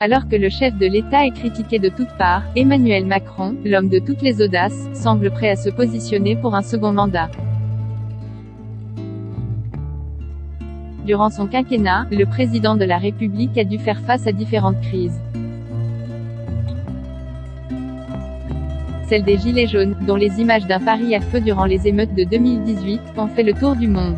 Alors que le chef de l'État est critiqué de toutes parts, Emmanuel Macron, l'homme de toutes les audaces, semble prêt à se positionner pour un second mandat. Durant son quinquennat, le président de la République a dû faire face à différentes crises. Celle des Gilets jaunes, dont les images d'un Paris à feu durant les émeutes de 2018, ont fait le tour du monde.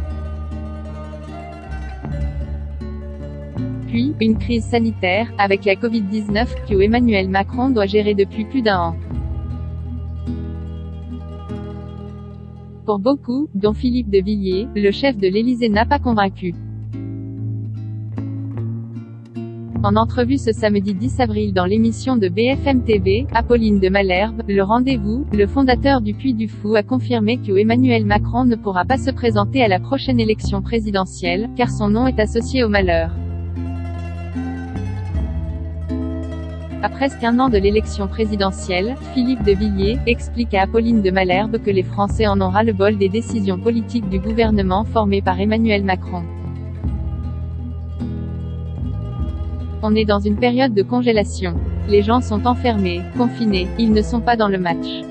Puis, une crise sanitaire, avec la Covid-19, que Emmanuel Macron doit gérer depuis plus d'un an. Pour beaucoup, dont Philippe de Villiers, le chef de l'Élysée n'a pas convaincu. En entrevue ce samedi 10 avril dans l'émission de BFM TV, Apolline de Malherbe, Le Rendez-vous, le fondateur du Puy du Fou a confirmé que Emmanuel Macron ne pourra pas se présenter à la prochaine élection présidentielle, car son nom est associé au malheur. À presque un an de l'élection présidentielle, Philippe de Villiers explique à Apolline de Malherbe que les Français en ont ras-le-bol des décisions politiques du gouvernement formé par Emmanuel Macron. On est dans une période de congélation. Les gens sont enfermés, confinés, ils ne sont pas dans le match.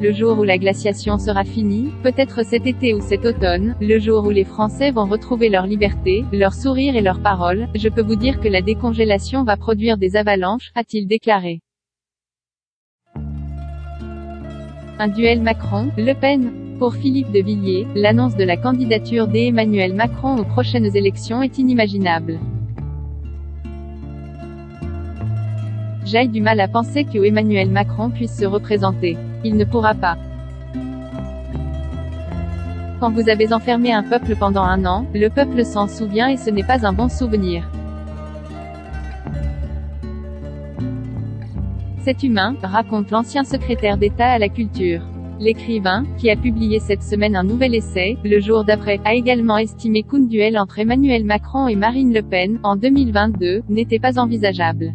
Le jour où la glaciation sera finie, peut-être cet été ou cet automne, le jour où les Français vont retrouver leur liberté, leur sourire et leurs paroles, je peux vous dire que la décongélation va produire des avalanches, a-t-il déclaré. Un duel Macron-Le Pen. Pour Philippe de Villiers, l'annonce de la candidature d'Emmanuel Macron aux prochaines élections est inimaginable. J'ai du mal à penser que Emmanuel Macron puisse se représenter. Il ne pourra pas. Quand vous avez enfermé un peuple pendant un an, le peuple s'en souvient et ce n'est pas un bon souvenir. C'est humain, raconte l'ancien secrétaire d'État à la culture. L'écrivain, qui a publié cette semaine un nouvel essai, le jour d'après, a également estimé qu'un duel entre Emmanuel Macron et Marine Le Pen, en 2022, n'était pas envisageable.